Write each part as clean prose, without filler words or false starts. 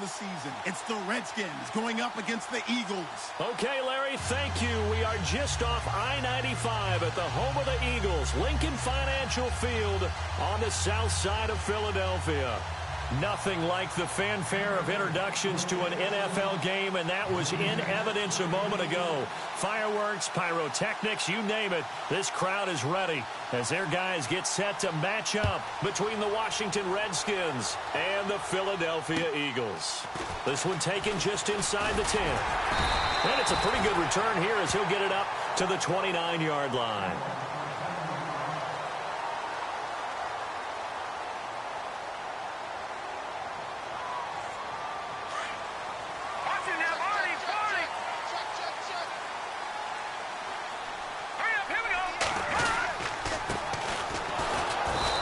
the season. It's the Redskins going up against the Eagles. Okay, Larry, thank you. We are just off I-95 at the home of the Eagles, Lincoln Financial Field on the south side of Philadelphia. Nothing like the fanfare of introductions to an NFL game, and that was in evidence a moment ago. Fireworks, pyrotechnics, you name it. This crowd is ready as their guys get set to match up between the Washington Redskins and the Philadelphia Eagles. This one taken just inside the 10. And it's a pretty good return here as he'll get it up to the 29-yard line.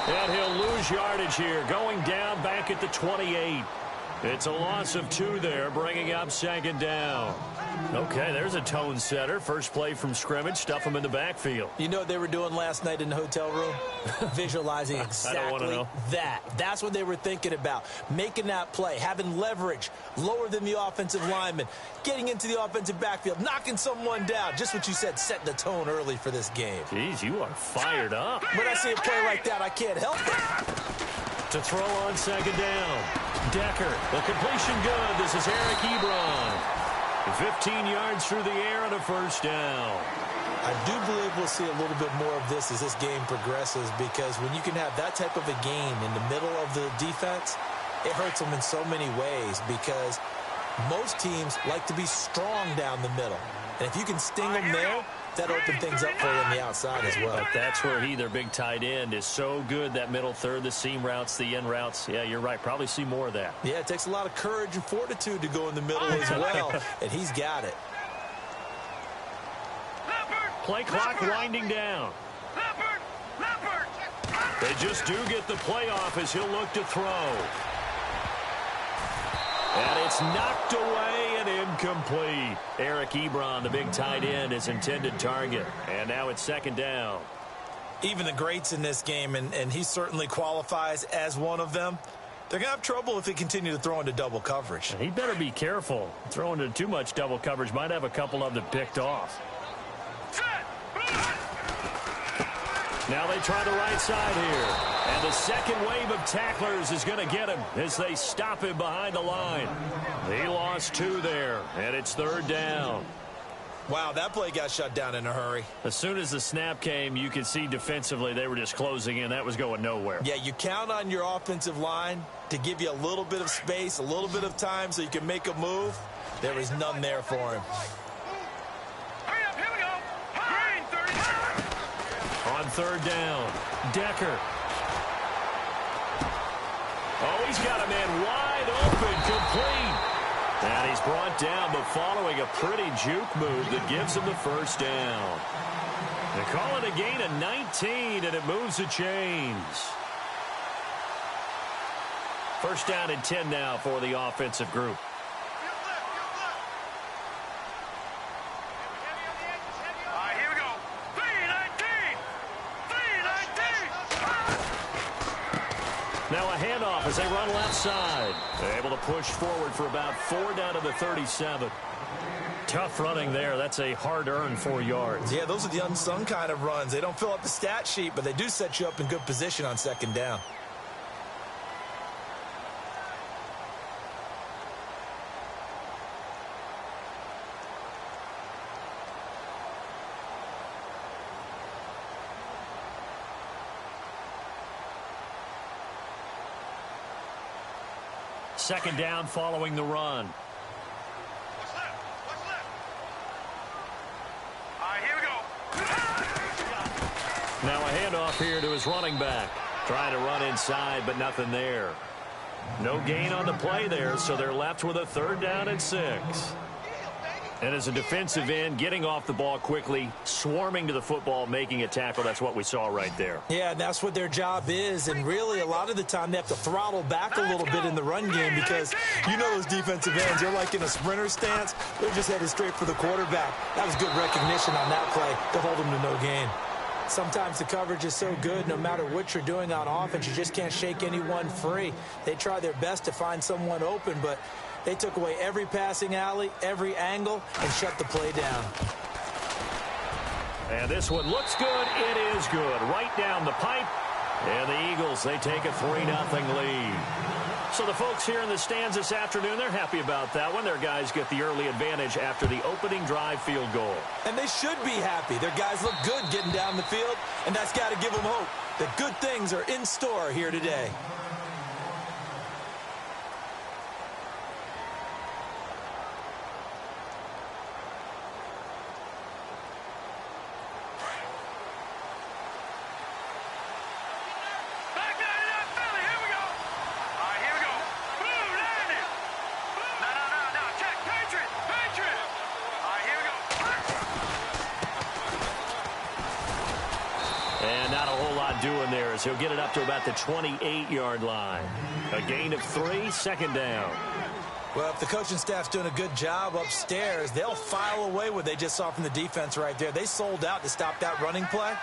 And he'll lose yardage here, going down back at the 28. It's a loss of 2 there, bringing up second down. Okay, there's a tone setter. First play from scrimmage, stuff him in the backfield. You know what they were doing last night in the hotel room? Visualizing exactly that. That's what they were thinking about. Making that play, having leverage, lower than the offensive lineman, getting into the offensive backfield, knocking someone down. Just what you said, setting the tone early for this game. Jeez, you are fired up. When I see a play like that, I can't help it. To throw on second down. Decker, the completion good. This is Eric Ebron. 15 yards through the air and a first down. I do believe we'll see a little bit more of this as this game progresses, because when you can have that type of a gain in the middle of the defense, it hurts them in so many ways, because most teams like to be strong down the middle. And if you can sting them there, that opens things up for you on the outside as well. But that's where their big tight end, is so good, that middle third, the seam routes, the end routes. Yeah, you're right. Probably see more of that. Yeah, it takes a lot of courage and fortitude to go in the middle as well, and he's got it. Play clock winding down. They just do get the play off as he'll look to throw. And it's knocked away and incomplete. Eric Ebron, the big tight end, his intended target. And now it's second down. Even the greats in this game, and he certainly qualifies as one of them, they're going to have trouble if they continue to throw into double coverage. He better be careful. Throwing into too much double coverage might have a couple of them picked off. Now they try the right side here. And the second wave of tacklers is going to get him as they stop him behind the line. He lost 2 there, and it's third down. Wow, that play got shut down in a hurry. As soon as the snap came, you could see defensively they were just closing in. That was going nowhere. Yeah, you count on your offensive line to give you a little bit of space, a little bit of time so you can make a move. There was none there for him. On third down, Decker. Oh, he's got a man wide open, complete. And he's brought down, but following a pretty juke move that gives him the first down. They call it a gain of 19, and it moves the chains. First down and 10 now for the offensive group. Now a handoff as they run left side. They're able to push forward for about 4 down to the 37. Tough running there. That's a hard-earned 4 yards. Yeah, those are the unsung kind of runs. They don't fill up the stat sheet, but they do set you up in good position on second down. Second down following the run. What's left? All right, here we go. Now a handoff here to his running back. Trying to run inside, but nothing there. No gain on the play there, so they're left with a third down and 6. And as a defensive end, getting off the ball quickly, swarming to the football, making a tackle, that's what we saw right there. Yeah, and that's what their job is, and really a lot of the time they have to throttle back a little bit in the run game, because you know those defensive ends, they're like in a sprinter stance. They're just headed straight for the quarterback. That was good recognition on that play to hold them to no gain. Sometimes the coverage is so good, no matter what you're doing on offense, you just can't shake anyone free. They try their best to find someone open, but They took away every passing alley, every angle, and shut the play down. And this one looks good. It is good. Right down the pipe. And the Eagles, they take a 3-0 lead. So the folks here in the stands this afternoon, they're happy about that one. Their guys get the early advantage after the opening drive field goal. And they should be happy. Their guys look good getting down the field, and that's got to give them hope that good things are in store here today. Doing there is he'll get it up to about the 28-yard line. A gain of 3, second down. Well, if the coaching staff's doing a good job upstairs, they'll file away what they just saw from the defense right there. They sold out to stop that running play.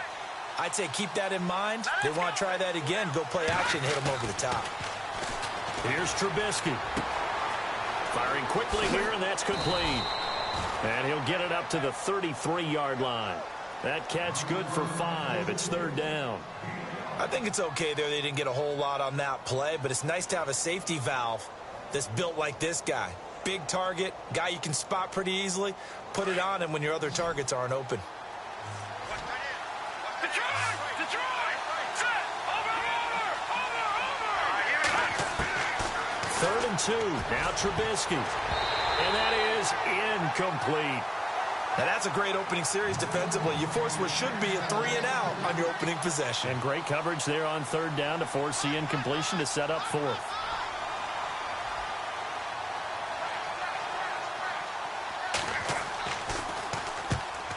I'd say keep that in mind. They want to try that again. Go play action, hit them over the top. Here's Trubisky. Firing quickly here, and that's complete. And he'll get it up to the 33-yard line. That catch good for 5. It's third down. I think it's okay there. They didn't get a whole lot on that play, but it's nice to have a safety valve that's built like this guy. Big target, guy you can spot pretty easily. Put it on him when your other targets aren't open. Third and 2. Now Trubisky. And that is incomplete. Now that's a great opening series defensively. You force what should be a 3-and-out on your opening possession. And great coverage there on third down to force the incompletion to set up fourth.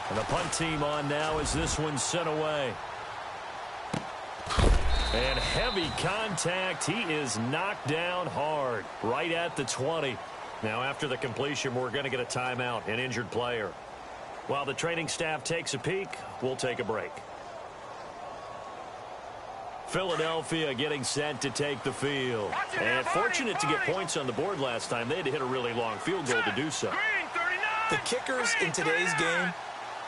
And the punt team on now as this one's sent away. And heavy contact. He is knocked down hard right at the 20. Now after the completion, we're going to get a timeout, an injured player. While the training staff takes a peek, we'll take a break. Philadelphia getting set to take the field. And fortunate to get points on the board last time. They had to hit a really long field goal to do so. The kickers in today's game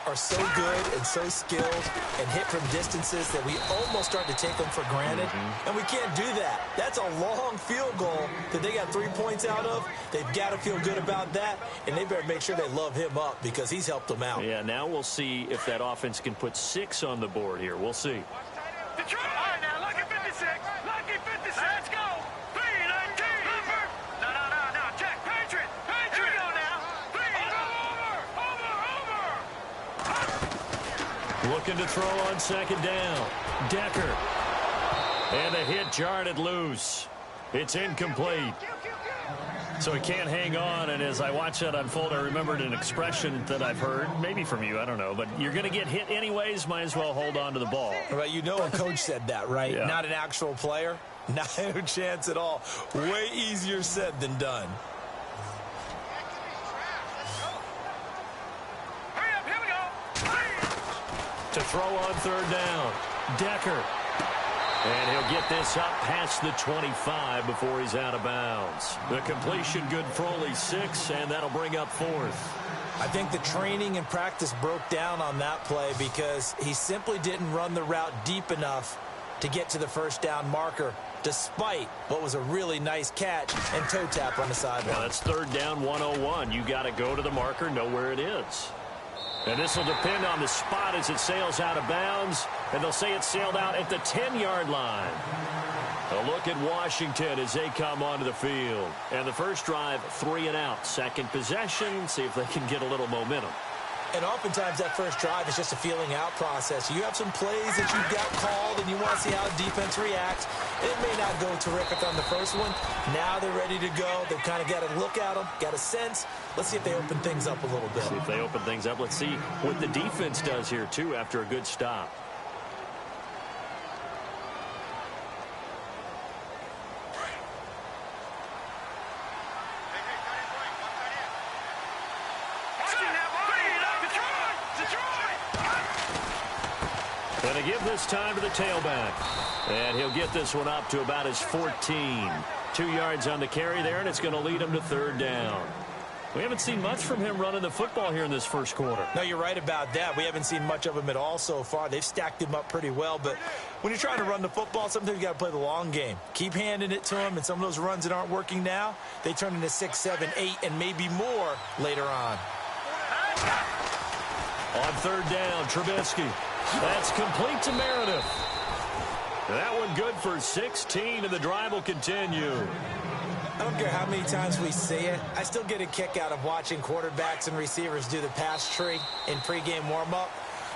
are so good and so skilled and hit from distances that we almost start to take them for granted. And we can't do that. That's a long field goal that they got 3 points out of. They've got to feel good about that, and they better make sure they love him up because he's helped them out. Yeah, now we'll see if that offense can put 6 on the board here. We'll see. Detroit! All right, now, lucky 56. Lucky 56. Let's go. 3-19. No. Check. Patriot. Here we go now. Over. Looking to throw on second down. Decker. And the hit jarred it loose. It's incomplete. So he can't hang on, and as I watch that unfold, I remembered an expression that I've heard, maybe from you, I don't know, but you're going to get hit anyways, might as well hold on to the ball. Right, you know a coach said that, right? Yeah. Not an actual player. Not a chance at all. Way easier said than done. Hurry up, here we go. To throw on third down, Decker. And he'll get this up past the 25 before he's out of bounds. The completion good for only 6, and that'll bring up fourth. I think the training and practice broke down on that play because he simply didn't run the route deep enough to get to the first down marker, despite what was a really nice catch and toe tap on the sideline. Well, that's third down 101. You got to go to the marker, know where it is. And this will depend on the spot as it sails out of bounds. And they'll say it sailed out at the 10-yard line. A look at Washington as they come onto the field. And the first drive, 3-and-out. Second possession, see if they can get a little momentum. And oftentimes that first drive is just a feeling out process. You have some plays that you've got called and you want to see how defense reacts. It may not go terrific on the first one. Now they're ready to go. They've kind of got to look at them, got a sense. Let's see if they open things up a little bit. See if they open things up. Let's see what the defense does here, too, after a good stop. Going to give this time to the tailback. And he'll get this one up to about his 14. 2 yards on the carry there, and it's going to lead him to 3rd down. We haven't seen much from him running the football here in this first quarter. No, you're right about that. We haven't seen much of him at all so far. They've stacked him up pretty well, but when you're trying to run the football, sometimes you got to play the long game. Keep handing it to him, and some of those runs that aren't working now, they turn into 6, 7, 8, and maybe more later on. On 3rd down, Trubisky. That's complete to Meredith. That one good for 16, and the drive will continue. I don't care how many times we see it. I still get a kick out of watching quarterbacks and receivers do the pass tree in pregame warm-up.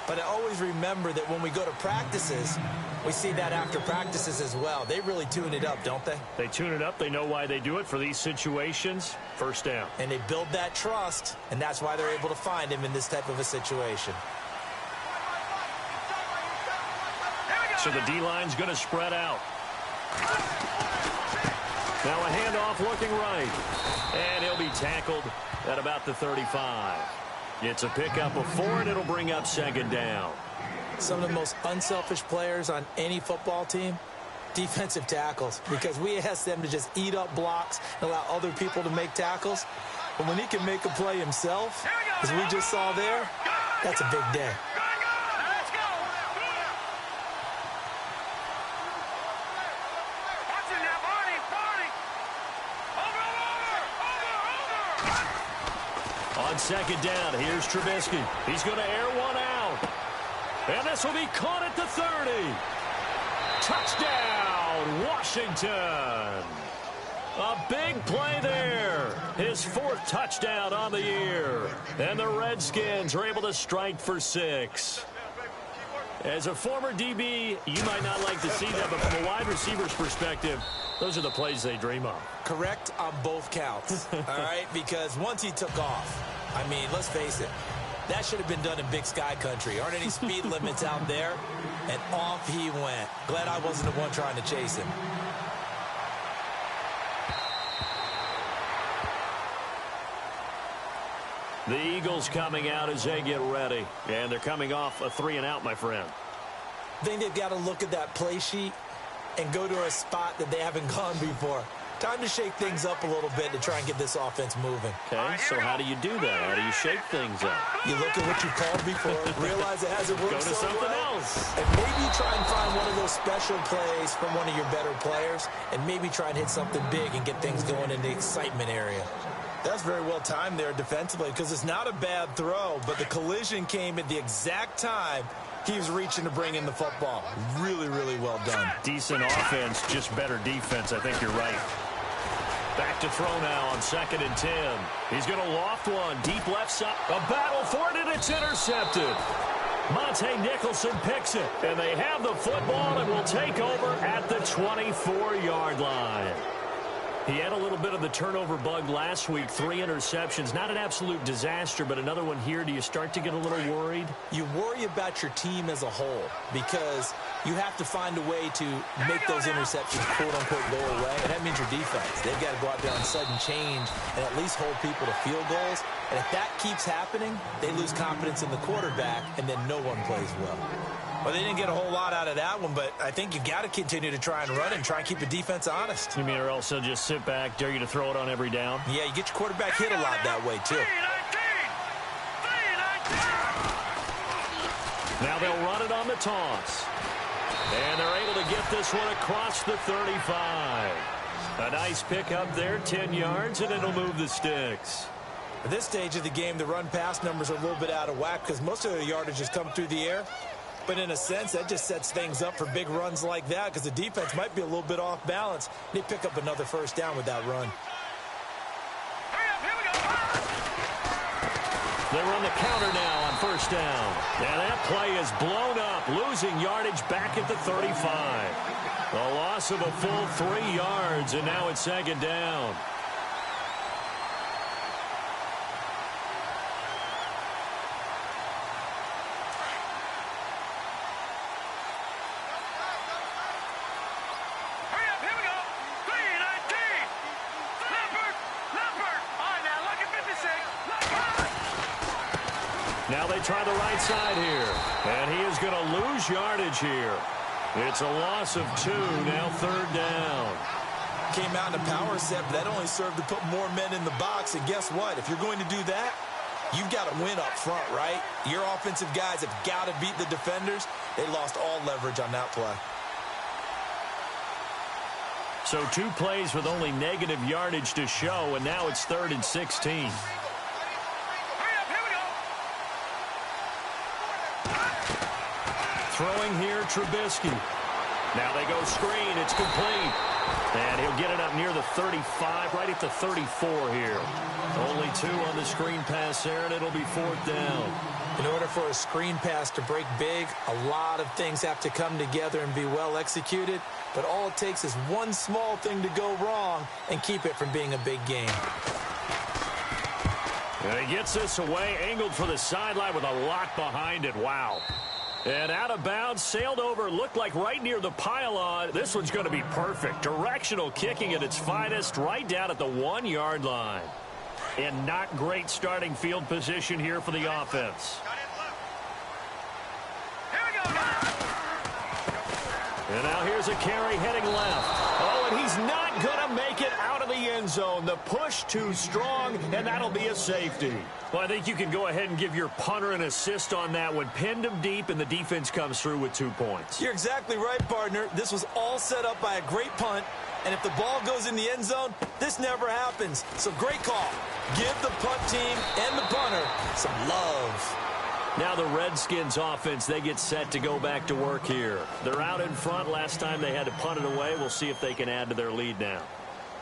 But I always remember that when we go to practices, we see that after practices as well. They really tune it up, don't they? They tune it up. They know why they do it for these situations. 1st down. And they build that trust, and that's why they're able to find him in this type of a situation. So the D-line's going to spread out. Now a handoff looking right. And he'll be tackled at about the 35. It's a pickup of 4, and it'll bring up 2nd down. Some of the most unselfish players on any football team, defensive tackles, because we ask them to just eat up blocks and allow other people to make tackles. But when he can make a play himself, as we just saw there, that's a big day. On 2nd down, here's Trubisky. He's going to air one out. And this will be caught at the 30. Touchdown, Washington. A big play there. His 4th touchdown on the year. And the Redskins are able to strike for 6. As a former DB, you might not like to see that, but from a wide receiver's perspective, those are the plays they dream of. Correct on both counts, all right? Because once he took off, I mean, let's face it, that should have been done in Big Sky Country. Aren't any speed limits out there? And off he went. Glad I wasn't the one trying to chase him. The Eagles coming out as they get ready. And they're coming off a 3-and-out, my friend. I think they've got to look at that play sheet and go to a spot that they haven't gone before. Time to shake things up a little bit to try and get this offense moving. Okay, so how do you do that? How do you shake things up? You look at what you called before, realize it hasn't worked Go to so something well, else. and maybe try and find one of those special plays from one of your better players, and maybe try and hit something big and get things going in the excitement area. That's very well timed there defensively, because it's not a bad throw, but the collision came at the exact time he was reaching to bring in the football. Really, really well done. Decent offense, just better defense. I think you're right. Back to throw now on 2nd and 10. He's going to loft one deep left side. A battle for it, and it's intercepted. Monte Nicholson picks it, and they have the football and will take over at the 24-yard line. He had a little bit of the turnover bug last week, 3 interceptions. Not an absolute disaster, but another one here. Do you start to get a little worried? You worry about your team as a whole because you have to find a way to make those interceptions, quote-unquote, go away, and that means your defense. They've got to go out there on sudden change and at least hold people to field goals. And if that keeps happening, they lose confidence in the quarterback, and then no one plays well. Well, they didn't get a whole lot out of that one, but I think you got to continue to try and run and try and keep the defense honest. You mean or else they'll just sit back, dare you to throw it on every down? Yeah, you get your quarterback hit a lot that way, too. Now they'll run it on the toss. And they're able to get this one across the 35. A nice pickup there, 10 yards, and it'll move the sticks. At this stage of the game, the run-pass numbers are a little bit out of whack because most of the yardage has come through the air. But in a sense, that just sets things up for big runs like that because the defense might be a little bit off balance. They pick up another 1st down with that run. They run the counter now on 1st down. And that play is blown up, losing yardage back at the 35. A loss of a full 3 yards, and now it's 2nd down. Now they try the right side here. And he is going to lose yardage here. It's a loss of 2, now 3rd down. came out in a power set, but that only served to put more men in the box. And guess what? If you're going to do that, you've got to win up front, right? Your offensive guys have got to beat the defenders. They lost all leverage on that play. So 2 plays with only negative yardage to show, and now it's 3rd and 16. Throwing here, Trubisky. Now they go screen. It's complete. And he'll get it up near the 35, right at the 34 here. Only 2 on the screen pass there, and it'll be 4th down. In order for a screen pass to break big, a lot of things have to come together and be well executed. But all it takes is one small thing to go wrong and keep it from being a big game. And he gets this away, angled for the sideline with a lot behind it. Wow. And out of bounds, sailed over, looked like right near the pylon. This one's going to be perfect. Directional kicking at its finest, right down at the 1-yard line. And not great starting field position here for the offense. And now here's a carry heading left. Oh, and he's not going to make it out of the end zone. The push too strong, and that'll be a safety. Well, I think you can go ahead and give your punter an assist on that one. Pinned him deep, and the defense comes through with 2 points. You're exactly right, partner. This was all set up by a great punt, and if the ball goes in the end zone, this never happens. So great call. Give the punt team and the punter some love. Now the Redskins offense, they get set to go back to work here. They're out in front. Last time they had to punt it away. We'll see if they can add to their lead now.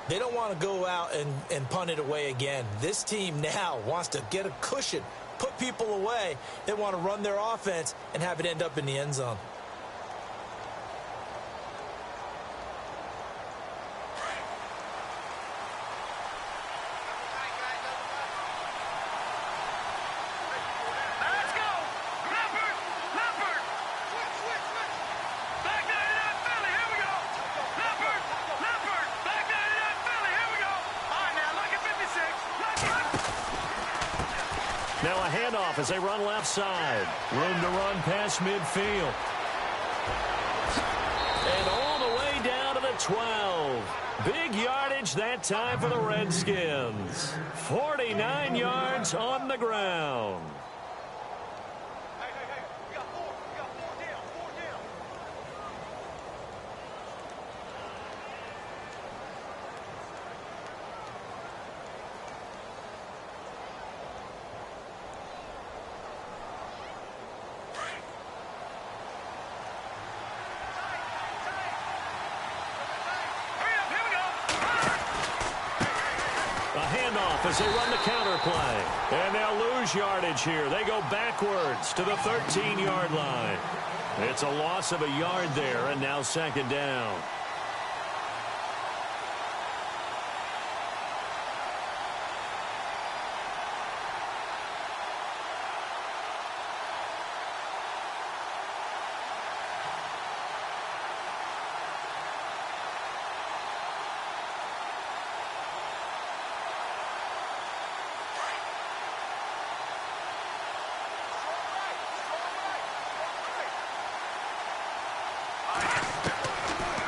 They don't want to go out and punt it away again. This team now wants to get a cushion, put people away. They want to run their offense and have it end up in the end zone. Now a handoff as they run left side. Room to run past midfield. And all the way down to the 12. Big yardage that time for the Redskins. 49 yards on the ground. As they run the counter play. And they'll lose yardage here. They go backwards to the 13-yard line. It's a loss of a yard there, and now 2nd down.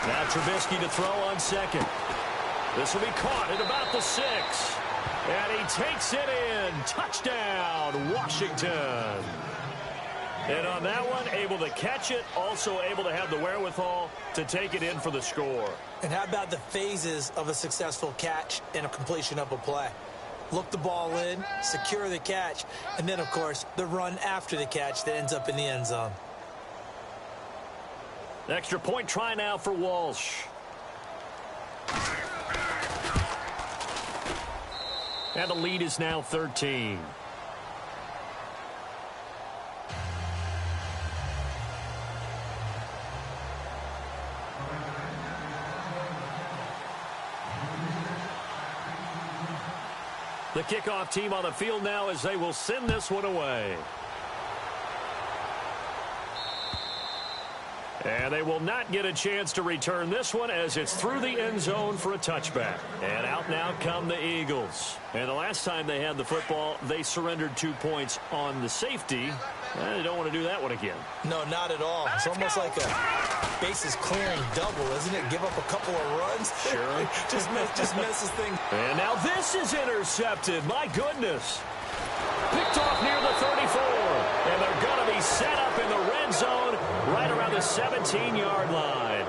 Now Trubisky to throw on 2nd. This will be caught at about the 6. And he takes it in. Touchdown, Washington. And on that one, able to catch it, also able to have the wherewithal to take it in for the score. And how about the phases of a successful catch and a completion of a play? Look the ball in, secure the catch, and then, of course, the run after the catch that ends up in the end zone. Extra point try now for Walsh. And the lead is now 13. The kickoff team on the field now as they will send this one away. And they will not get a chance to return this one as it's through the end zone for a touchback. And out now come the Eagles. And the last time they had the football, they surrendered 2 points on the safety. They don't want to do that one again. No, not at all. It's almost like a bases clearing double, isn't it? Give up a couple of runs. Sure. just messes things. And now this is intercepted. My goodness. Picked off near the 34. And they're going to be set up in the red zone right around the 17-yard line.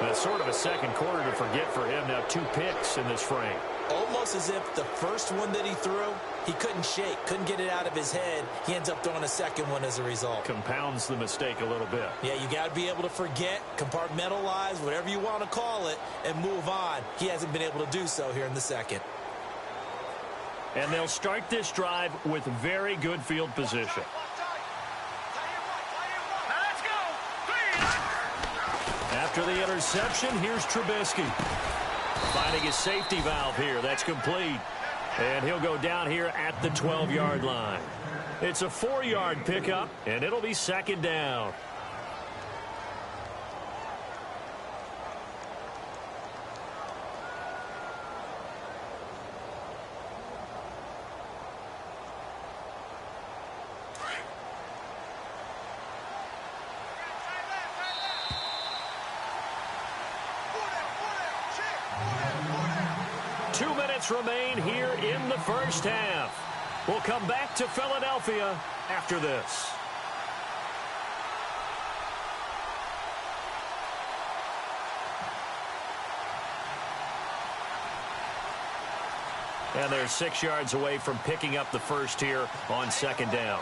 That's sort of a second quarter to forget for him. Now 2 picks in this frame. Almost as if the first one that he threw, he couldn't shake, couldn't get it out of his head. He ends up throwing a second one as a result. Compounds the mistake a little bit. Yeah, you got to be able to forget, compartmentalize, whatever you want to call it, and move on. He hasn't been able to do so here in the second. And they'll start this drive with very good field position. After the interception, here's Trubisky. Finding his safety valve here. That's complete. And he'll go down here at the 12-yard line. It's a 4-yard pickup, and it'll be second down. Remain here in the first half. We'll come back to Philadelphia after this. And they're 6 yards away from picking up the first here on second down.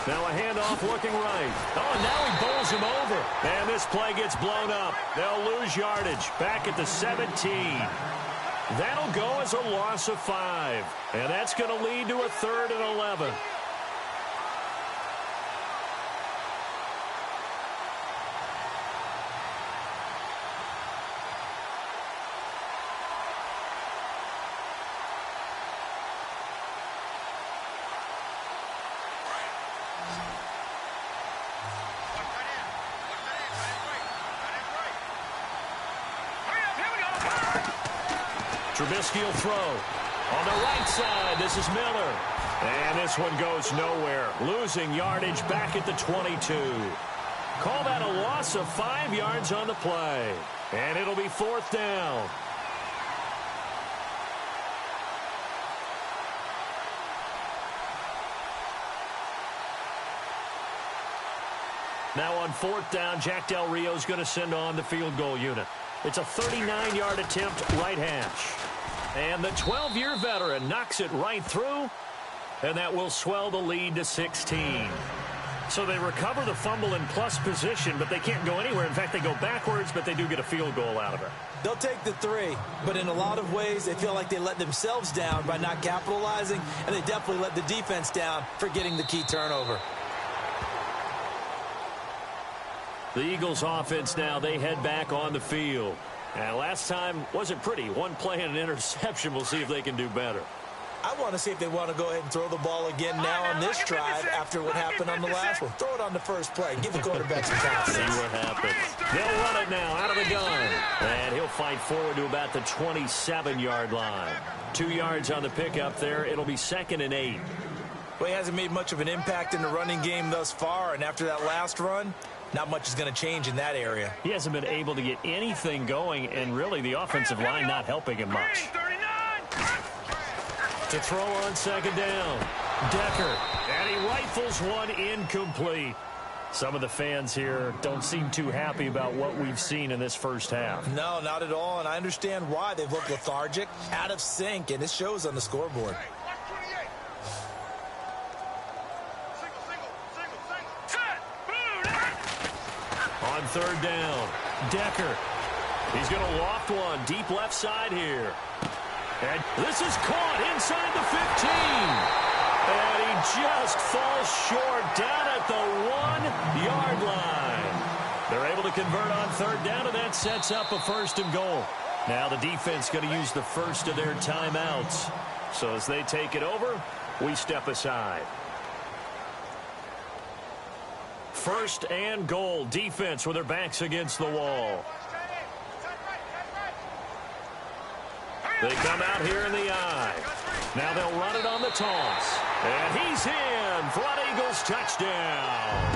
Now a handoff looking right. Oh, and now he bowls him over. And this play gets blown up. They'll lose yardage back at the 17. That'll go as a loss of 5. And that's going to lead to a 3rd and 11. Trubisky will throw. On the right side, this is Miller. And this one goes nowhere. Losing yardage back at the 22. Call that a loss of 5 yards on the play. And it'll be 4th down. Now on 4th down, Jack Del Rio's going to send on the field goal unit. It's a 39-yard attempt, right hash. And the 12-year veteran knocks it right through, and that will swell the lead to 16. So they recover the fumble in plus position, but they can't go anywhere. In fact, they go backwards, but they do get a field goal out of it. They'll take the 3, but in a lot of ways, they feel like they let themselves down by not capitalizing, and they definitely let the defense down for getting the key turnover. The Eagles offense now, they head back on the field. And last time wasn't pretty. One play and an interception. We'll see if they can do better. I want to see if they want to go ahead and throw the ball again now on this drive after what happened on the last one. Throw it on the first play. Give the quarterback some confidence. See what happens. They'll run it now out of the gun. And he'll fight forward to about the 27-yard line. 2 yards on the pickup there. It'll be 2nd and 8. Well, he hasn't made much of an impact in the running game thus far. And after that last run, not much is going to change in that area. He hasn't been able to get anything going, and really the offensive line not helping him much. To throw on second down, Decker, and he rifles one incomplete. Some of the fans here don't seem too happy about what we've seen in this first half. No, not at all, and I understand why. They've looked lethargic, out of sync, and it shows on the scoreboard. On third down, Decker. He's going to loft one deep left side here. And this is caught inside the 15. And he just falls short down at the 1-yard line. They're able to convert on third down, and that sets up a 1st and goal. Now the defense going to use the first of their timeouts. So as they take it over, we step aside. First and goal. Defense with their backs against the wall. They come out here in the eye. Now they'll run it on the toss. And he's in for an Eagles touchdown.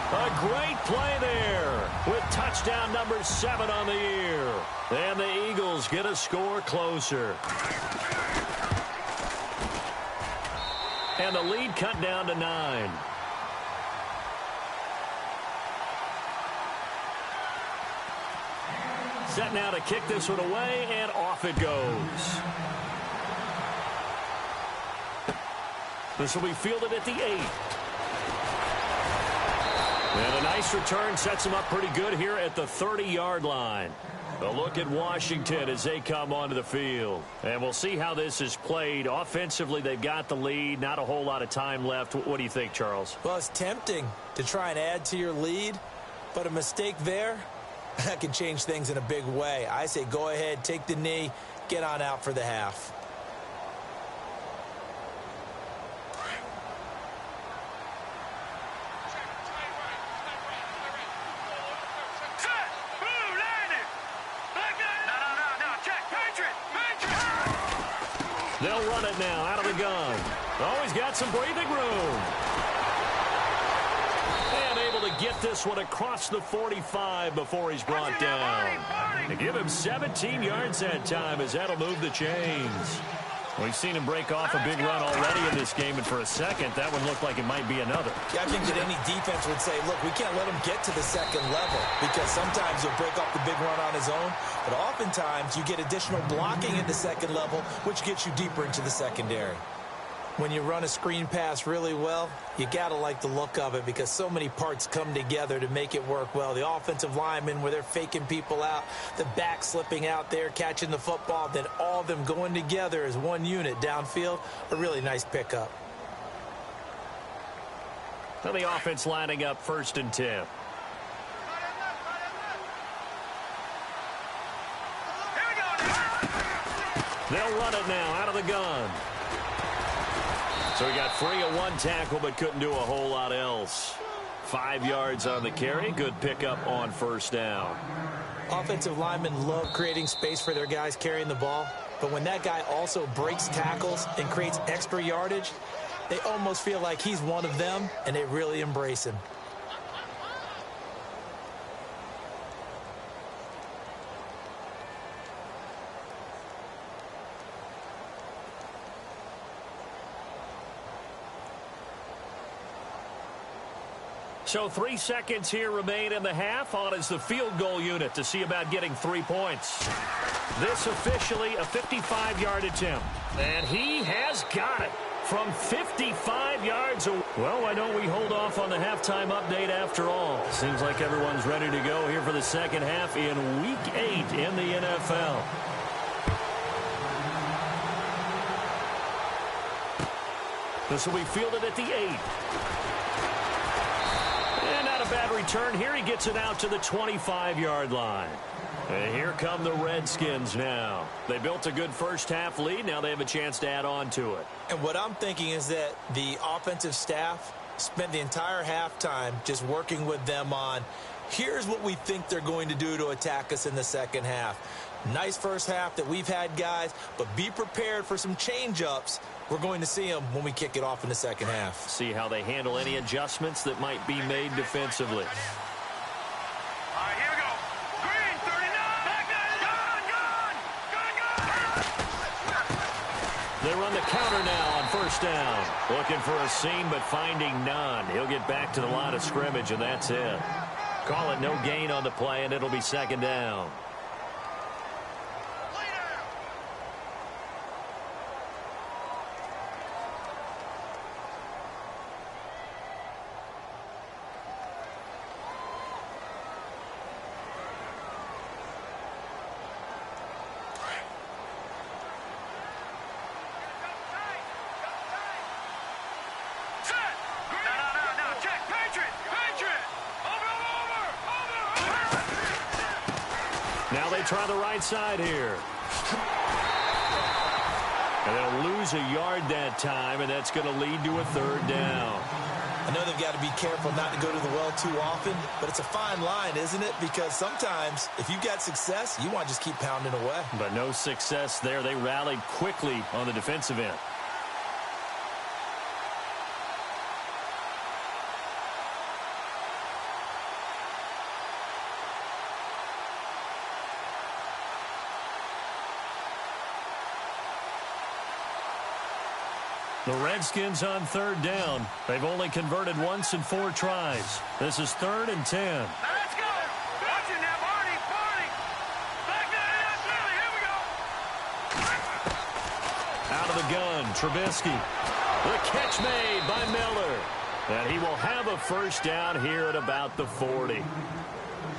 A great play there with touchdown number 7 on the year. And the Eagles get a score closer. And the lead cut down to 9. Set now to kick this one away, and off it goes. This will be fielded at the 8. And a nice return sets them up pretty good here at the 30-yard line. A look at Washington as they come onto the field. And we'll see how this is played. Offensively, they've got the lead. Not a whole lot of time left. What do you think, Charles? Well, it's tempting to try and add to your lead, but a mistake there, that can change things in a big way. I say go ahead, take the knee, get on out for the half. They'll run it now out of the gun. Oh, he's got some breathing room. And able to get this one across the 45 before he's brought down. To give him 17 yards that time as that'll move the chains. We've seen him break off a big run already in this game, and for a second, that one looked like it might be another. Yeah, I think that any defense would say, look, we can't let him get to the second level because sometimes he'll break off the big run on his own, but oftentimes you get additional blocking at the second level, which gets you deeper into the secondary. When you run a screen pass really well, you got to like the look of it because so many parts come together to make it work well. The offensive linemen where they're faking people out, the back slipping out there, catching the football, then all of them going together as one unit downfield, a really nice pickup. So the offense lining up 1st and 10. They'll run it now out of the gun. So he got free of one tackle but couldn't do a whole lot else. 5 yards on the carry. Good pickup on 1st down. Offensive linemen love creating space for their guys carrying the ball, but when that guy also breaks tackles and creates extra yardage, they almost feel like he's one of them, and they really embrace him. So 3 seconds here remain in the half. On is the field goal unit to see about getting 3 points. This officially a 55-yard attempt. And he has got it from 55 yards away. Well, why don't we hold off on the halftime update after all? Seems like everyone's ready to go here for the second half in Week 8 in the NFL. This will be fielded at the 8. And not a bad return here. He gets it out to the 25-yard line. And here come the Redskins now. They built a good first half lead. Now they have a chance to add on to it. And what I'm thinking is that the offensive staff spent the entire halftime just working with them on, here's what we think they're going to do to attack us in the second half. Nice first half that we've had, guys, but be prepared for some change-ups. We're going to see them when we kick it off in the second half. See how they handle any adjustments that might be made defensively. All right, here we go. Green, 39. Gun. They run the counter now on 1st down. Looking for a seam, but finding none. He'll get back to the line of scrimmage, and that's it. Call it no gain on the play, and it'll be 2nd down. Now they try the right side here. And they'll lose a yard that time, and that's going to lead to a third down. I know they've got to be careful not to go to the well too often, but it's a fine line, isn't it? Because sometimes, if you've got success, you want to just keep pounding away. But no success there. They rallied quickly on the defensive end. The Redskins on third down. They've only converted once in 4 tries. This is 3rd and 10. Now let's go. Watch it now, Barney. Back there, Billy. Here we go. Out of the gun, Trubisky. The catch made by Miller. And he will have a first down here at about the 40.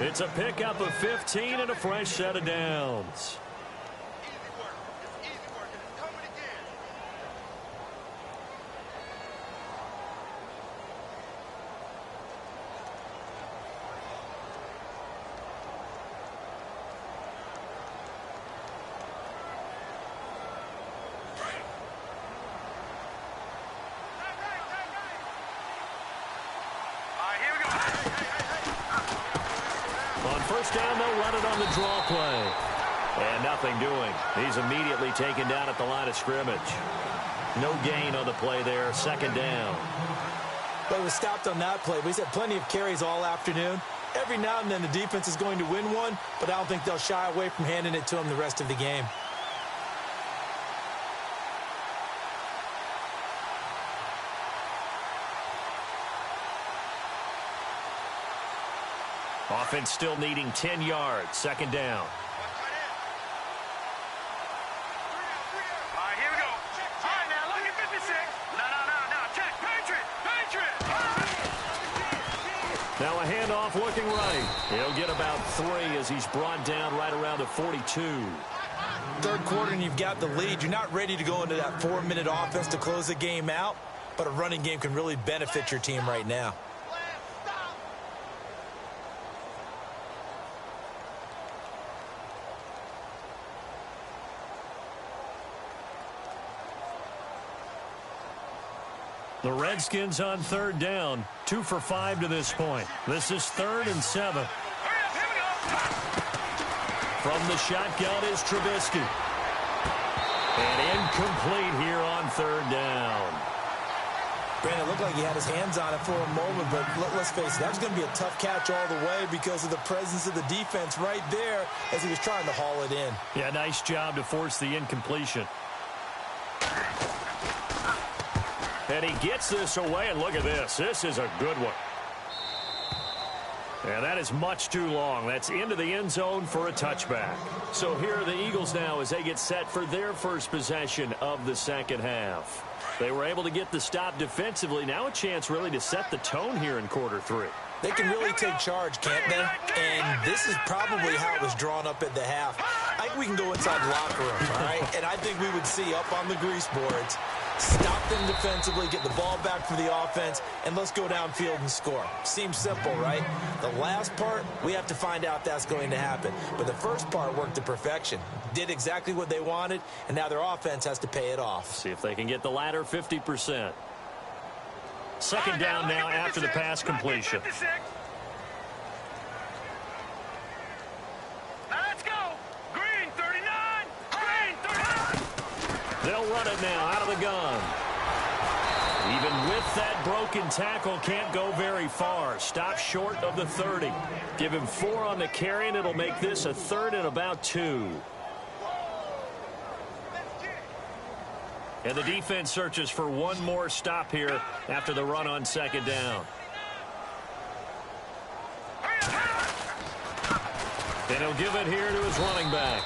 It's a pickup of 15 and a fresh set of downs. First down, they'll run it on the draw play. And nothing doing. He's immediately taken down at the line of scrimmage. No gain on the play there. 2nd down. But he was stopped on that play. But he's had plenty of carries all afternoon. Every now and then the defense is going to win one, but I don't think they'll shy away from handing it to him the rest of the game. Offense still needing 10 yards. 2nd down. All right, here we go. All right, now, look at 56. No. Check. Patriot. Now a handoff looking right. He'll get about 3 as he's brought down right around the 42. 3rd quarter and you've got the lead. You're not ready to go into that 4-minute offense to close the game out, but a running game can really benefit your team right now. The Redskins on 3rd down. 2 for 5 to this point. This is 3rd and 7. From the shotgun is Trubisky. And incomplete here on 3rd down. Brandon, it looked like he had his hands on it for a moment, but let's face it, that was going to be a tough catch all the way because of the presence of the defense right there as he was trying to haul it in. Yeah, nice job to force the incompletion. And he gets this away, and look at this. This is a good one. And that is much too long. That's into the end zone for a touchback. So here are the Eagles now as they get set for their first possession of the 2nd half. They were able to get the stop defensively. Now a chance really to set the tone here in quarter 3. They can really take charge, can't they? And this is probably how it was drawn up at the half. I think we can go inside the locker room, all right? And I think we would see up on the grease boards, stop them defensively, get the ball back for the offense, and let's go downfield and score. Seems simple, right? The last part, we have to find out if that's going to happen. But the first part worked to perfection. Did exactly what they wanted, and now their offense has to pay it off. See if they can get the latter 50%. 2nd down now after the pass completion. Let's go. Green 39. Green 39. They'll run it now out of the gun. Even with that broken tackle, can't go very far. Stop short of the 30. Give him 4 on the carry, and it'll make this a 3rd and about 2. And the defense searches for one more stop here after the run on 2nd down. And he'll give it here to his running back.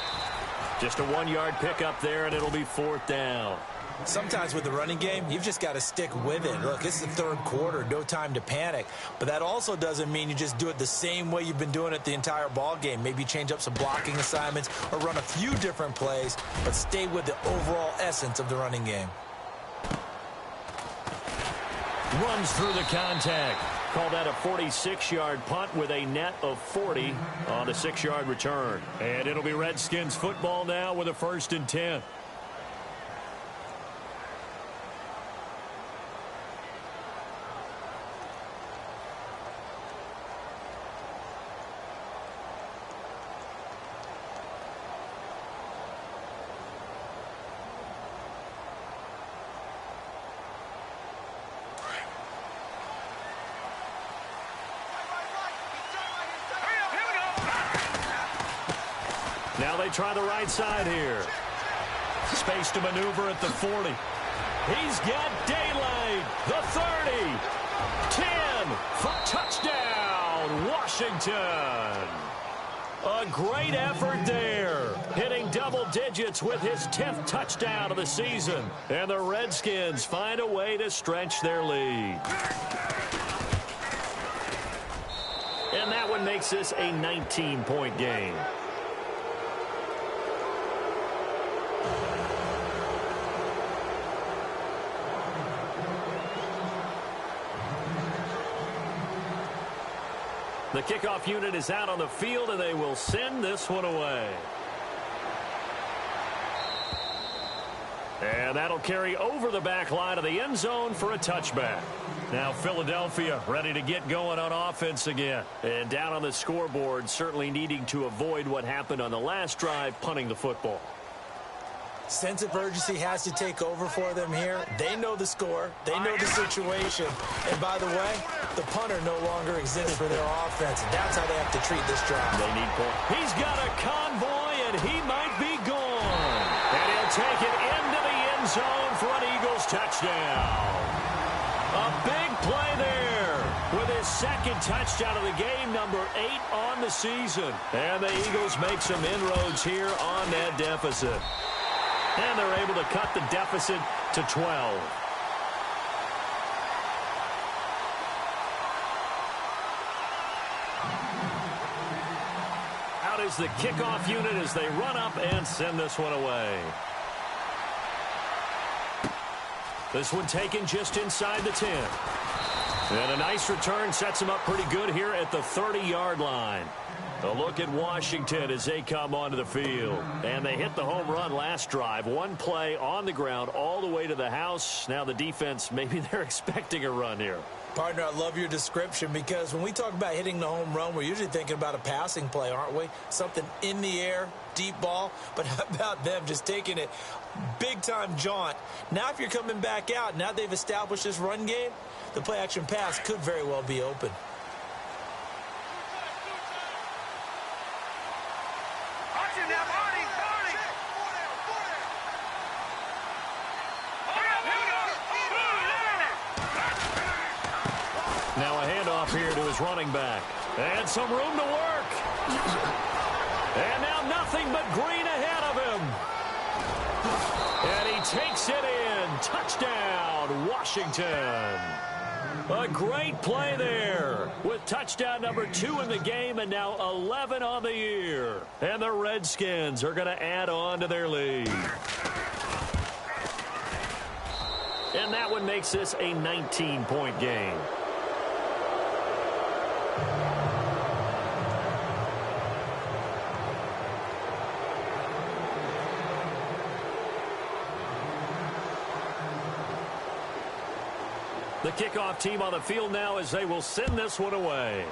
Just a 1-yard pickup there, and it'll be 4th down. Sometimes with the running game, you've just got to stick with it. Look, it's the 3rd quarter, no time to panic. But that also doesn't mean you just do it the same way you've been doing it the entire ball game. Maybe change up some blocking assignments or run a few different plays, but stay with the overall essence of the running game. Runs through the contact. Call that a 46-yard punt with a net of 40 on a 6-yard return. And it'll be Redskins football now with a 1st and 10. Now they try the right side here. Space to maneuver at the 40. He's got daylight. The 30. 10. For touchdown, Washington. A great effort there. Hitting double digits with his 10th touchdown of the season. And the Redskins find a way to stretch their lead. And that one makes this a 19-point game. The kickoff unit is out on the field, and they will send this one away. And that'll carry over the back line of the end zone for a touchback. Now Philadelphia ready to get going on offense again. And down on the scoreboard, certainly needing to avoid what happened on the last drive, punting the football. Sense of urgency has to take over for them here. They know the score. They know the situation. And by the way, the punter no longer exists for their offense. And that's how they have to treat this drive. They need points. He's got a convoy, and he might be gone. And he'll take it into the end zone for an Eagles touchdown. A big play there with his 2nd touchdown of the game, number 8 on the season. And the Eagles make some inroads here on that deficit. And they're able to cut the deficit to 12. Out is the kickoff unit as they run up and send this one away. This one taken just inside the 10. And a nice return sets them up pretty good here at the 30-yard line. A look at Washington as they come onto the field. And they hit the home run last drive. One play on the ground all the way to the house. Now the defense, maybe they're expecting a run here. Partner, I love your description because when we talk about hitting the home run, we're usually thinking about a passing play, aren't we? Something in the air, deep ball. But how about them just taking it big-time jaunt? Now if you're coming back out, now they've established this run game, the play-action pass could very well be open. Now a handoff here to his running back. And some room to work. And now nothing but green ahead of him. And he takes it in. Touchdown, Washington. A great play there with touchdown number 2 in the game and now 11 on the year. And the Redskins are going to add on to their lead. And that one makes this a 19-point game. The kickoff team on the field now as they will send this one away.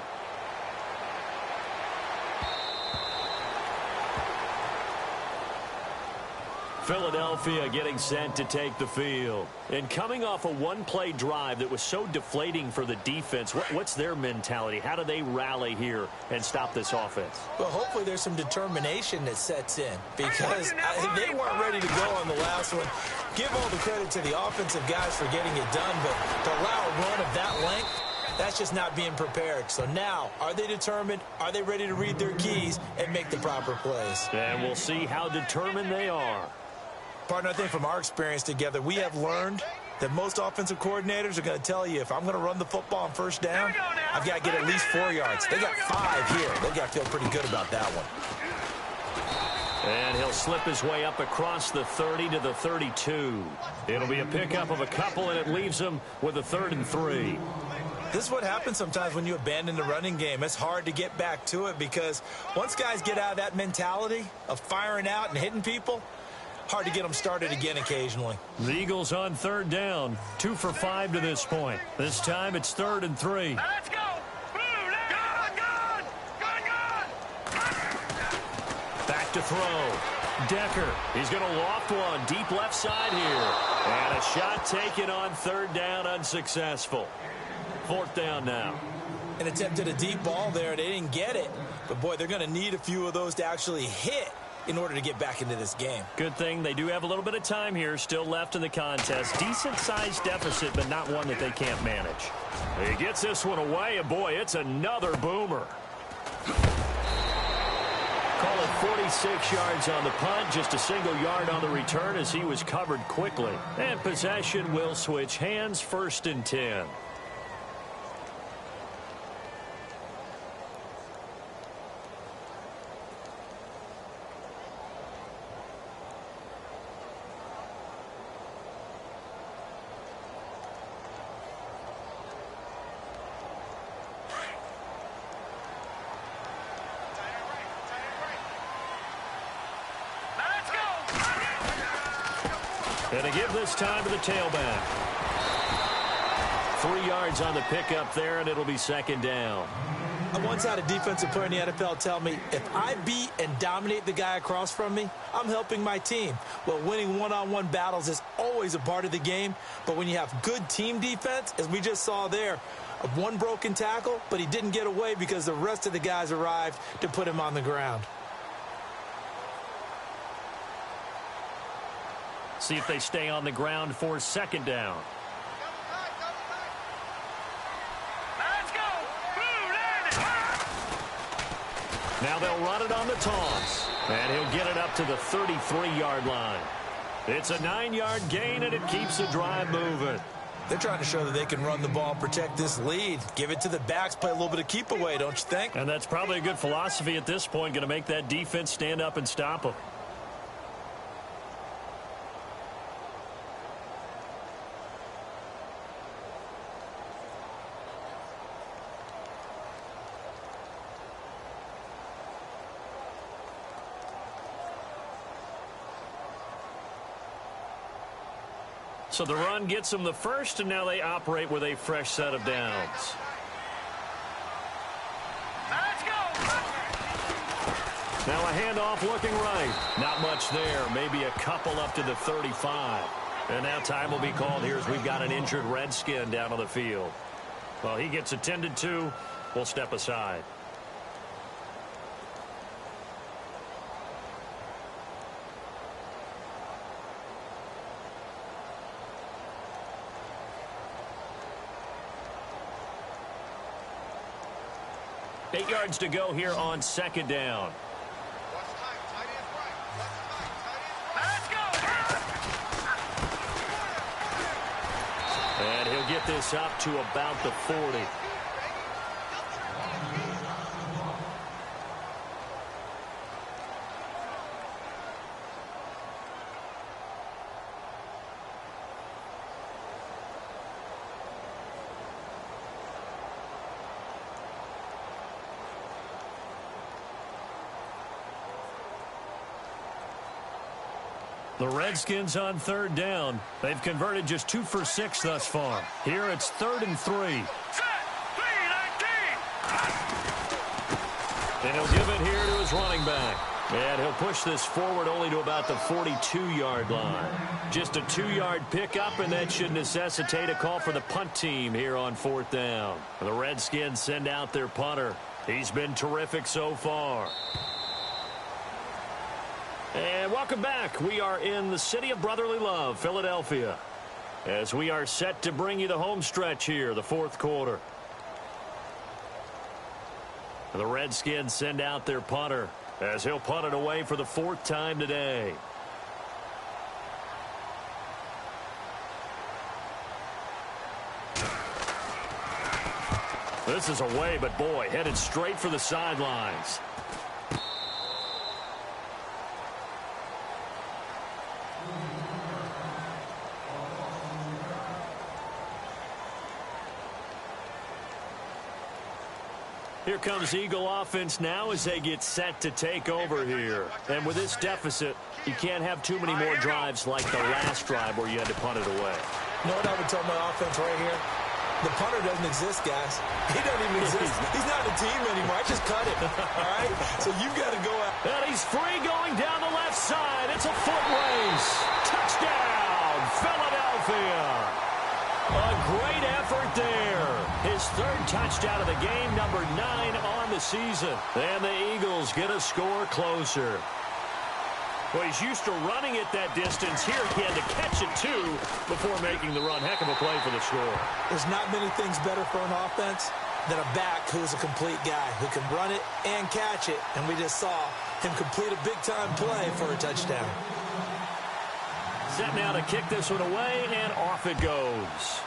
Philadelphia getting set to take the field. And coming off a one-play drive that was so deflating for the defense, what's their mentality? How do they rally here and stop this offense? Well, hopefully there's some determination that sets in because they weren't ready to go on the last one. Give all the credit to the offensive guys for getting it done, but to allow a run of that length, that's just not being prepared. So now, are they determined? Are they ready to read their keys and make the proper plays? And we'll see how determined they are. Partner, I think from our experience together, we have learned that most offensive coordinators are going to tell you if I'm going to run the football on first down, I've got to get at least 4 yards. They got 5 here. They got to feel pretty good about that one. And he'll slip his way up across the 30 to the 32. It'll be a pickup of a couple, and it leaves him with a 3rd and 3. This is what happens sometimes when you abandon the running game. It's hard to get back to it because once guys get out of that mentality of firing out and hitting people, hard to get them started again occasionally. The Eagles on 3rd down, 2 for 5 to this point. This time it's 3rd and 3. Let's go. Back to throw. Decker, he's going to loft one deep left side here. And a shot taken on 3rd down, unsuccessful. 4th down now. And attempted a deep ball there. They didn't get it. But, boy, they're going to need a few of those to actually hit in order to get back into this game. Good thing they do have a little bit of time here still left in the contest. Decent-sized deficit, but not one that they can't manage. He gets this one away, and, boy, it's another boomer. Call it 46 yards on the punt, just a single yard on the return as he was covered quickly. And possession will switch hands, 1st and 10. And a give this time to the tailback. 3 yards on the pickup there, and it'll be 2nd down. I once had a defensive player in the NFL tell me, if I beat and dominate the guy across from me, I'm helping my team. Well, winning one-on-one battles is always a part of the game, but when you have good team defense, as we just saw there, one broken tackle, but he didn't get away because the rest of the guys arrived to put him on the ground. See if they stay on the ground for 2nd down. Let's go. Now they'll run it on the toss. And he'll get it up to the 33-yard line. It's a 9-yard gain, and it keeps the drive moving. They're trying to show that they can run the ball and protect this lead. Give it to the backs, play a little bit of keep away, don't you think? And that's probably a good philosophy at this point, going to make that defense stand up and stop them. So the run gets them the first, and now they operate with a fresh set of downs. Let's go. Now a handoff looking right. Not much there. Maybe a couple up to the 35. And now time will be called here as we've got an injured Redskin down on the field. Well, he gets attended to. We'll step aside. Eight yards to go here on 2nd down. Let's go. And he'll get this up to about the 40. The Redskins on 3rd down. They've converted just 2 for 6 thus far. Here it's 3rd and 3. Set. 3-19. And he'll give it here to his running back. And he'll push this forward only to about the 42-yard line. Just a 2-yard pickup, and that should necessitate a call for the punt team here on 4th down. The Redskins send out their punter. He's been terrific so far. And welcome back. We are in the city of brotherly love, Philadelphia, as we are set to bring you the home stretch here, the 4th quarter. The Redskins send out their punter as he'll punt it away for the 4th time today. This is away, but boy, headed straight for the sidelines. Here comes Eagle offense now as they get set to take over here. And with this deficit, you can't have too many more drives like the last drive where you had to punt it away. You know what I would tell my offense right here? The punter doesn't exist, guys. He doesn't even exist. He's not a team anymore. I just cut him, all right? So you've got to go out. And he's free going down the left side. It's a foot race. Touchdown, Philadelphia. A great effort there. His third touchdown of the game, number 9 on the season. And the Eagles get a score closer. Well, he's used to running it that distance. Here he had to catch it, too, before making the run. Heck of a play for the score. There's not many things better for an offense than a back who's a complete guy who can run it and catch it. And we just saw him complete a big-time play for a touchdown. Set now to kick this one away, and off it goes.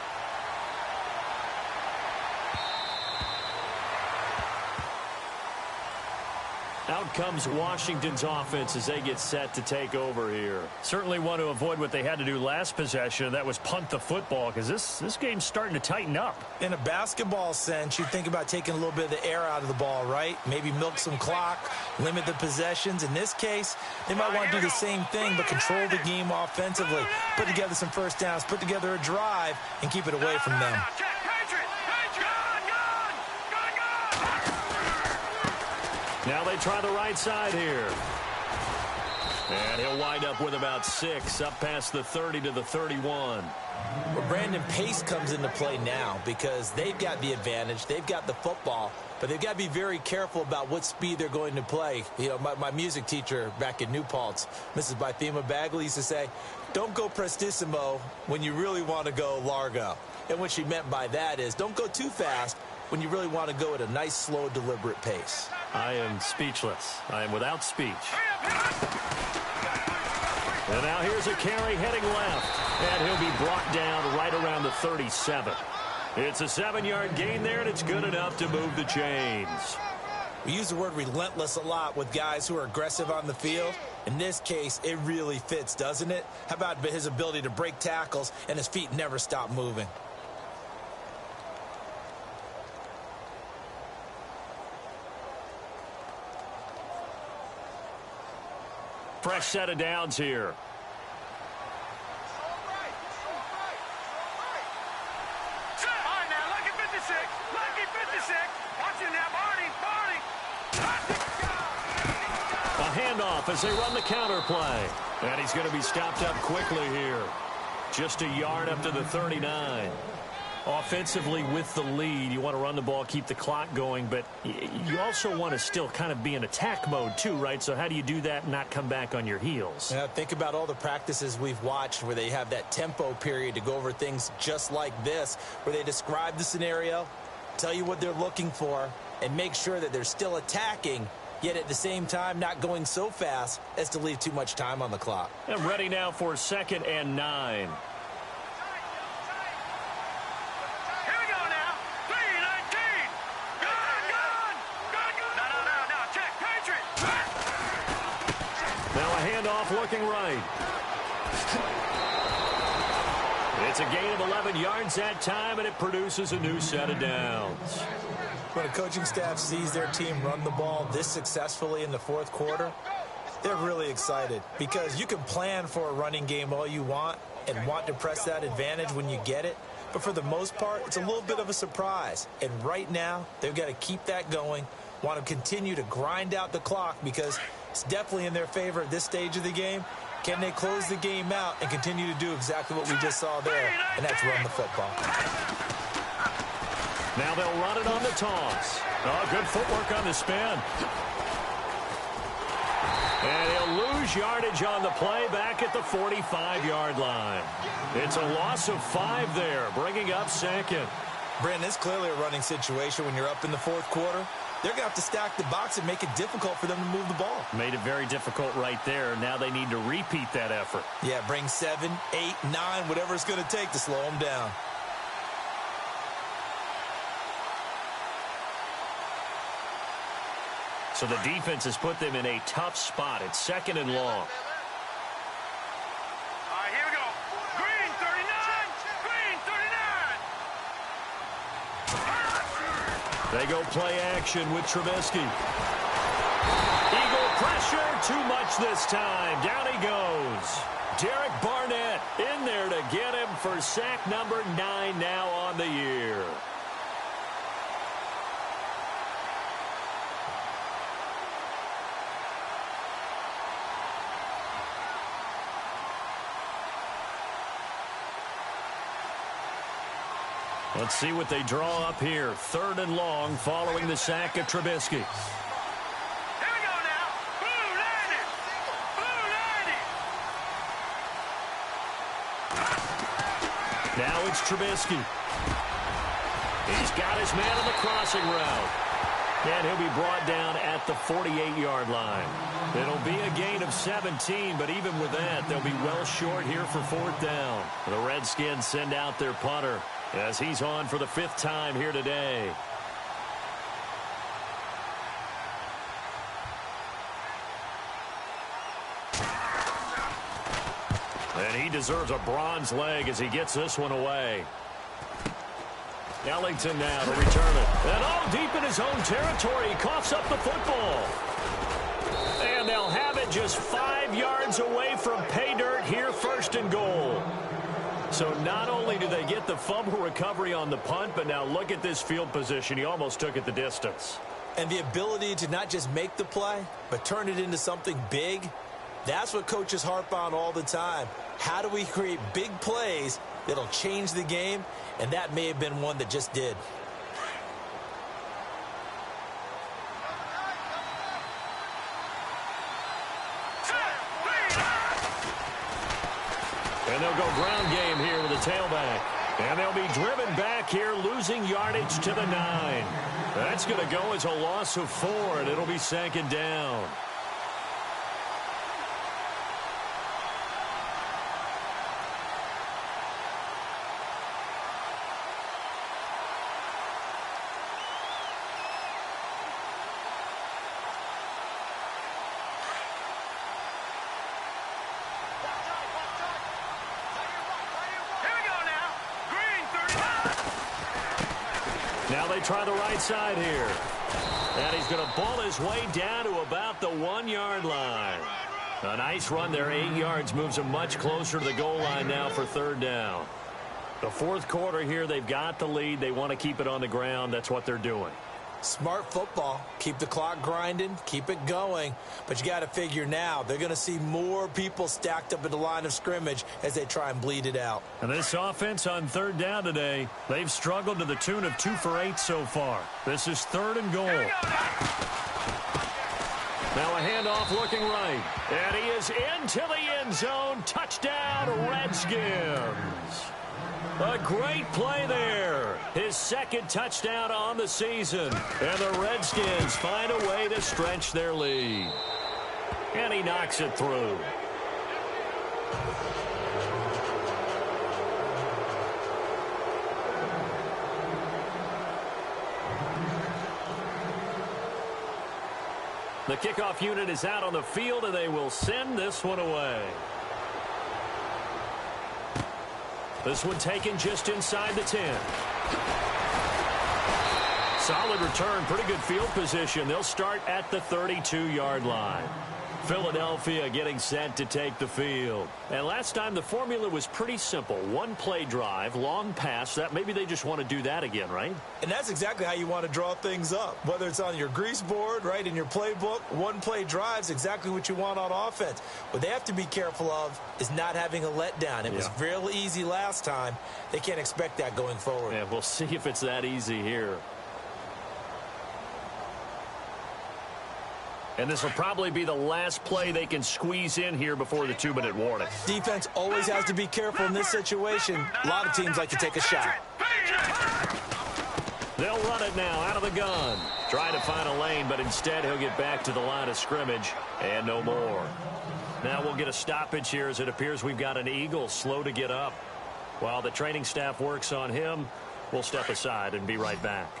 Out comes Washington's offense as they get set to take over here. Certainly want to avoid what they had to do last possession. That was punt the football, because this game's starting to tighten up. In a basketball sense, you think about taking a little bit of the air out of the ball, right? Maybe milk some clock, limit the possessions. In this case, they might want to do the same thing, but control the game offensively. Put together some first downs, put together a drive, and keep it away from them. Now they try the right side here. And he'll wind up with about 6, up past the 30 to the 31. Well, Brandon, pace comes into play now because they've got the advantage. They've got the football, but they've got to be very careful about what speed they're going to play. You know, my music teacher back in New Paltz, Mrs. Bythema Bagley, used to say, don't go prestissimo when you really want to go largo. And what she meant by that is don't go too fast when you really want to go at a nice, slow, deliberate pace. I am speechless. I am without speech. And now here's a carry heading left. And he'll be brought down right around the 37. It's a 7-yard gain there, and it's good enough to move the chains. We use the word relentless a lot with guys who are aggressive on the field. In this case, it really fits, doesn't it? How about his ability to break tackles and his feet never stop moving? Fresh set of downs here. All right, now, lucky 56. Lucky 56. Watch it now, Barney. A handoff as they run the counter play. And he's going to be stopped up quickly here. Just a yard up to the 39. Offensively with the lead, you want to run the ball, keep the clock going, but you also want to still kind of be in attack mode too, right? So how do you do that and not come back on your heels? Yeah, think about all the practices we've watched where they have that tempo period to go over things just like this, where they describe the scenario, tell you what they're looking for, and make sure that they're still attacking, yet at the same time not going so fast as to leave too much time on the clock. And ready now for 2nd and 9. Handoff looking right. It's a gain of 11 yards that time, and it produces a new set of downs. When a coaching staff sees their team run the ball this successfully in the fourth quarter, they're really excited because you can plan for a running game all you want and want to press that advantage when you get it. But for the most part, it's a little bit of a surprise. And right now, they've got to keep that going, want to continue to grind out the clock because it's definitely in their favor at this stage of the game. Can they close the game out and continue to do exactly what we just saw there, and that's run the football. Now they'll run it on the toss. Oh, good footwork on the spin. And he'll lose yardage on the play back at the 45-yard line. It's a loss of 5 there, bringing up 2nd. Brandon, it's clearly a running situation when you're up in the fourth quarter. They're going to have to stack the box and make it difficult for them to move the ball. Made it very difficult right there. Now they need to repeat that effort. Yeah, bring 7, 8, 9, whatever it's going to take to slow them down. So the defense has put them in a tough spot. It's 2nd and long. All right, here we go. Green, 39. Green, 39. They go play action with Trubisky. Eagle pressure, too much this time. Down he goes. Derek Barnett in there to get him for sack number 9 now on the year. Let's see what they draw up here. 3rd and long following the sack of Trubisky. Here we go now. Blue 90. Blue 90. Now it's Trubisky. He's got his man on the crossing route. And he'll be brought down at the 48-yard line. It'll be a gain of 17, but even with that, they'll be well short here for 4th down. The Redskins send out their punter as he's on for the 5th time here today. And he deserves a bronze leg as he gets this one away. Ellington now to return it. And all deep in his own territory, he coughs up the football. And they'll have it just 5 yards away from pay dirt here, 1st and goal. So not only do they get the fumble recovery on the punt, but now look at this field position. He almost took it the distance. And the ability to not just make the play, but turn it into something big, that's what coaches harp on all the time. How do we create big plays that'll change the game? And that may have been one that just did. And they'll go ground game here with a tailback. And they'll be driven back here, losing yardage to the 9. That's going to go as a loss of 4, and it'll be 2nd down. Now they try the right side here. And he's going to ball his way down to about the 1-yard line. A nice run there, 8 yards, moves him much closer to the goal line now for 3rd down. The 4th quarter here, they've got the lead. They want to keep it on the ground. That's what they're doing. Smart football. Keep the clock grinding. Keep it going. But you got to figure now, they're going to see more people stacked up at the line of scrimmage as they try and bleed it out. And this offense on 3rd down today, they've struggled to the tune of 2 for 8 so far. This is 3rd and goal. Now a handoff looking right. And he is into the end zone. Touchdown, Redskins. A great play there. His 2nd touchdown on the season. And the Redskins find a way to stretch their lead. And he knocks it through. The kickoff unit is out on the field, and they will send this one away. This one taken just inside the 10. Solid return, pretty good field position. They'll start at the 32-yard line. Philadelphia getting set to take the field. And last time the formula was pretty simple. 1-play drive, long pass. That maybe they just want to do that again, right? And that's exactly how you want to draw things up. Whether it's on your grease board, right, in your playbook, 1-play drive's exactly what you want on offense. What they have to be careful of is not having a letdown. It was real easy last time. They can't expect that going forward. Yeah, we'll see if it's that easy here. And this will probably be the last play they can squeeze in here before the 2-minute warning. Defense always has to be careful in this situation. A lot of teams like to take a shot. They'll run it now out of the gun. Try to find a lane, but instead he'll get back to the line of scrimmage and no more. Now we'll get a stoppage here as it appears we've got an Eagle slow to get up. While the training staff works on him, we'll step aside and be right back.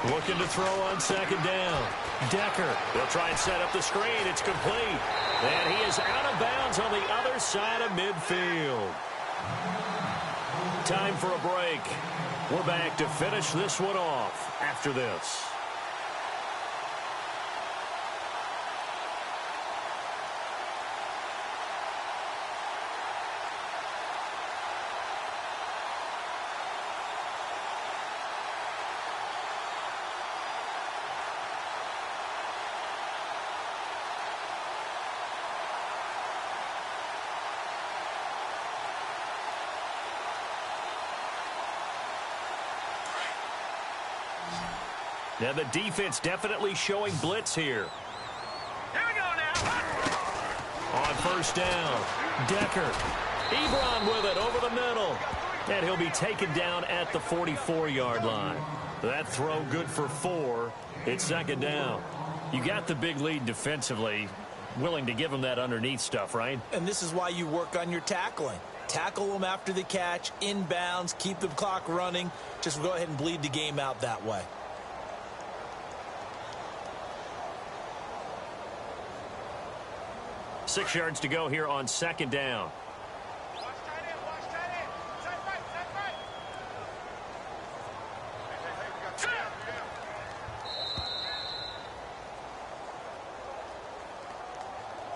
Looking to throw on 2nd down. Decker, they'll try and set up the screen. It's complete. And he is out of bounds on the other side of midfield. Time for a break. We're back to finish this one off after this. Now the defense definitely showing blitz here. Here we go now. On first down, Decker. Ebron with it over the middle. And he'll be taken down at the 44-yard line. That throw good for 4. It's second down. You got the big lead defensively. Willing to give them that underneath stuff, right? And this is why you work on your tackling. Tackle them after the catch, inbounds, keep the clock running. Just go ahead and bleed the game out that way. Six yards to go here on second down. Watch tight end, watch tight end. Side right, side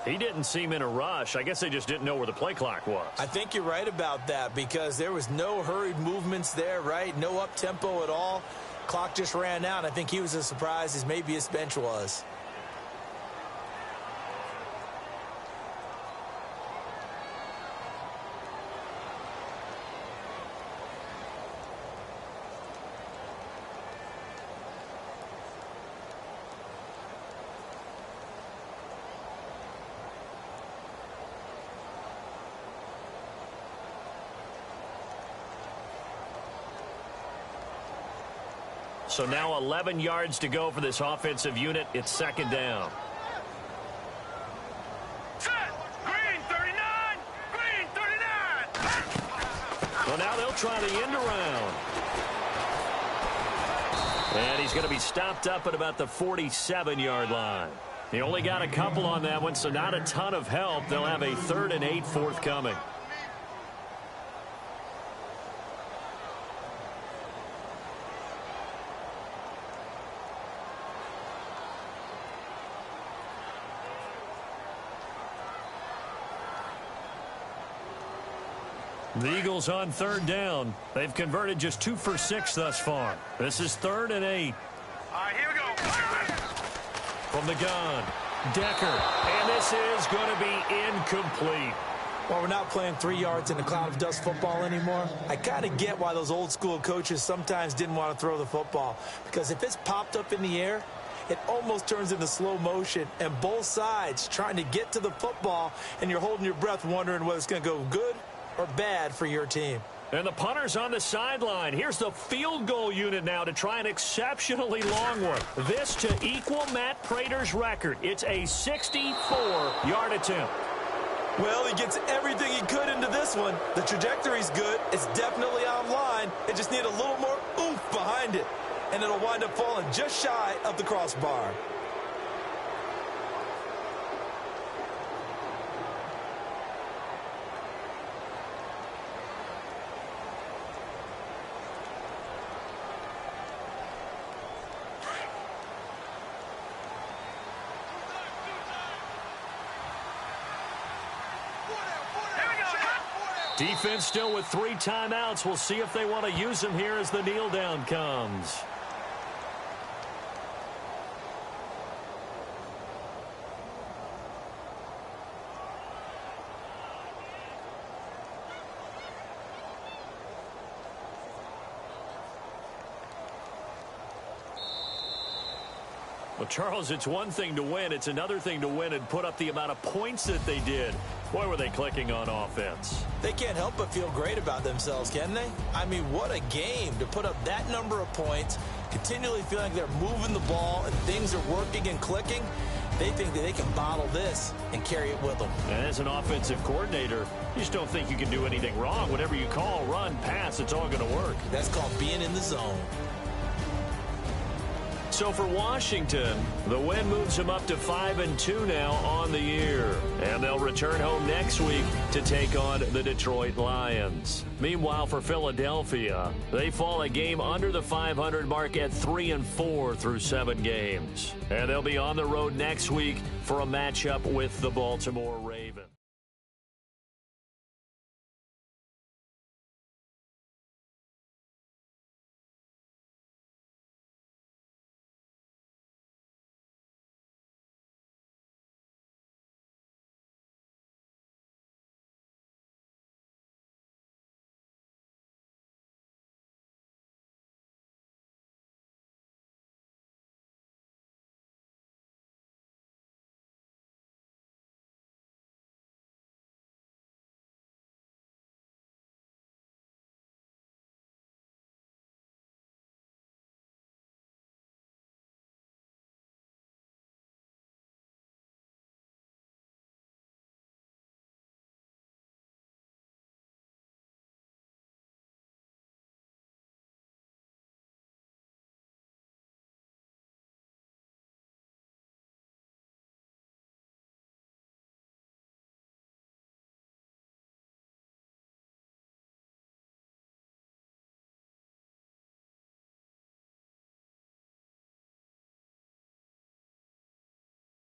right. He didn't seem in a rush. I guess they just didn't know where the play clock was. I think you're right about that because there was no hurried movements there, right? No up-tempo at all. Clock just ran out. I think he was as surprised as maybe his bench was. So now 11 yards to go for this offensive unit. It's second down. Set. Green 39. Green 39. Well, now they'll try the end around. And he's going to be stopped up at about the 47-yard line. He only got a couple on that one, so not a ton of help. They'll have a 3rd and 8 forthcoming. The Eagles on third down. They've converted just 2 for 6 thus far. This is 3rd and 8. All right, here we go. From the gun, Decker. And this is going to be incomplete. Well, we're not playing 3 yards in a cloud of dust football anymore. I kind of get why those old school coaches sometimes didn't want to throw the football. Because if it's popped up in the air, it almost turns into slow motion. And both sides trying to get to the football, and you're holding your breath wondering whether it's going to go good or bad for your team. And the punter's on the sideline. Here's the field goal unit now to try an exceptionally long one. This to equal Matt Prater's record. It's a 64-yard attempt. Well, he gets everything he could into this one. The trajectory's good. It's definitely online. It just needs a little more oomph behind it. And it'll wind up falling just shy of the crossbar. Defense still with 3 timeouts. We'll see if they want to use them here as the kneel down comes. Well, Charles, it's one thing to win. It's another thing to win and put up the amount of points that they did. Boy, were they clicking on offense. They can't help but feel great about themselves, can they? I mean, what a game to put up that number of points, continually feeling like they're moving the ball and things are working and clicking. They think that they can bottle this and carry it with them. And as an offensive coordinator, you just don't think you can do anything wrong. Whatever you call, run, pass, it's all going to work. That's called being in the zone. So for Washington, the win moves them up to 5-2 now on the year. They'll return home next week to take on the Detroit Lions. Meanwhile, for Philadelphia, they fall a game under the 500 mark at 3-4 through 7 games. And they'll be on the road next week for a matchup with the Baltimore Ravens.